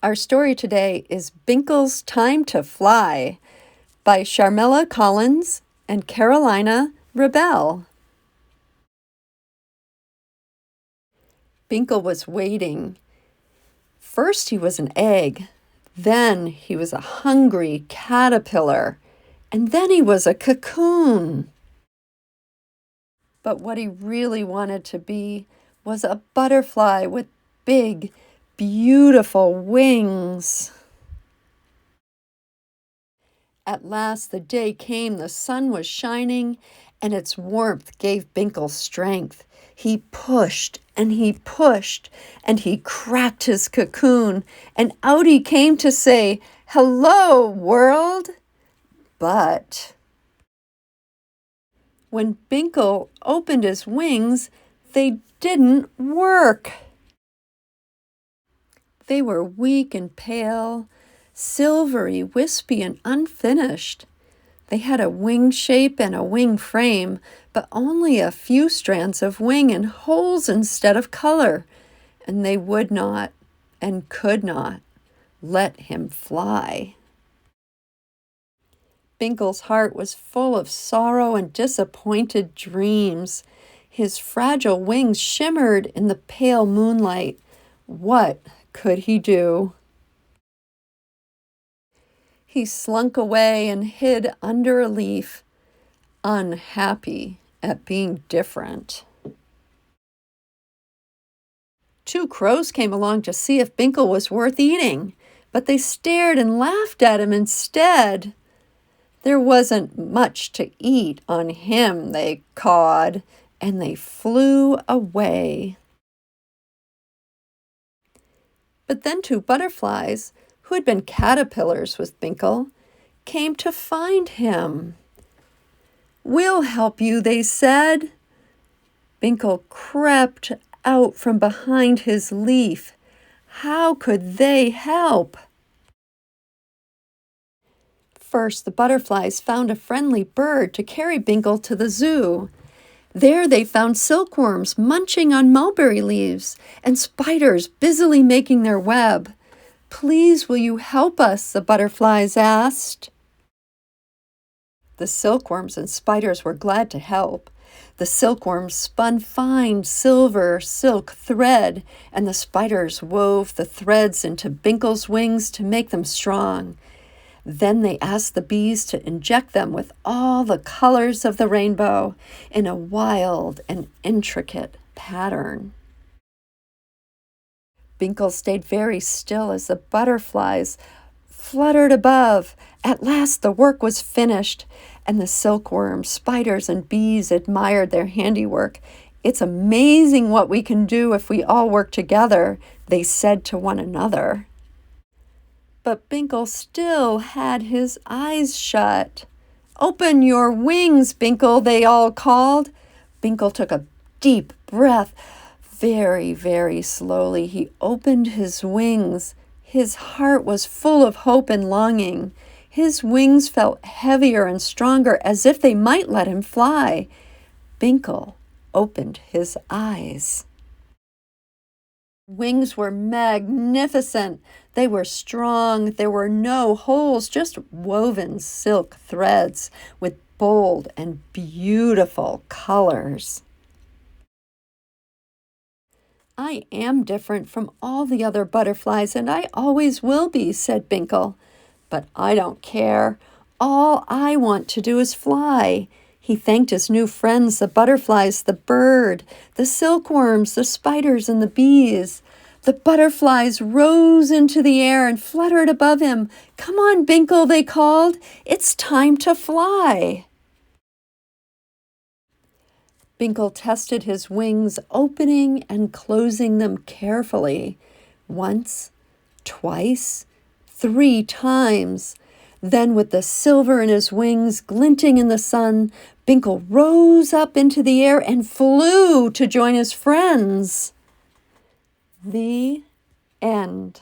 Our story today is Binkle's Time to Fly by Sharmella Collins and Carolina Rebel. Binkle was waiting. First he was an egg, then he was a hungry caterpillar, and then he was a cocoon. But what he really wanted to be was a butterfly with big, beautiful wings. At last the day came, the sun was shining, and its warmth gave Binkle strength. He pushed, and he pushed, and he cracked his cocoon, and out he came to say, "Hello, world!" But when Binkle opened his wings, they didn't work. They were weak and pale, silvery, wispy, and unfinished. They had a wing shape and a wing frame, but only a few strands of wing and holes instead of color, and they would not and could not let him fly. Binkle's heart was full of sorrow and disappointed dreams. His fragile wings shimmered in the pale moonlight. What could he do? He slunk away and hid under a leaf, unhappy at being different. Two crows came along to see if Binkle was worth eating, but they stared and laughed at him instead. There wasn't much to eat on him, they cawed, and they flew away. But then two butterflies, who had been caterpillars with Binkle, came to find him. "We'll help you," they said. Binkle crept out from behind his leaf. How could they help? First, the butterflies found a friendly bird to carry Binkle to the zoo. There they found silkworms munching on mulberry leaves and spiders busily making their web. "Please, will you help us?" the butterflies asked. The silkworms and spiders were glad to help. The silkworms spun fine silver silk thread, and the spiders wove the threads into Binkle's wings to make them strong. Then they asked the bees to inject them with all the colors of the rainbow in a wild and intricate pattern. Binkle stayed very still as the butterflies fluttered above. At last the work was finished, and the silkworms, spiders, and bees admired their handiwork. "It's amazing what we can do if we all work together," they said to one another. But Binkle still had his eyes shut. "Open your wings, Binkle," they all called. Binkle took a deep breath. Very, very slowly he opened his wings. His heart was full of hope and longing. His wings felt heavier and stronger, as if they might let him fly. Binkle opened his eyes. Wings were magnificent. They were strong. There were no holes, just woven silk threads with bold and beautiful colors. "I am different from all the other butterflies, and I always will be," said Binkle. "But I don't care. All I want to do is fly." He thanked his new friends, the butterflies, the bird, the silkworms, the spiders, and the bees. The butterflies rose into the air and fluttered above him. "Come on, Binkle," they called. "It's time to fly." Binkle tested his wings, opening and closing them carefully. Once, twice, 3 times. Then, with the silver in his wings glinting in the sun, Binkle rose up into the air and flew to join his friends. The end.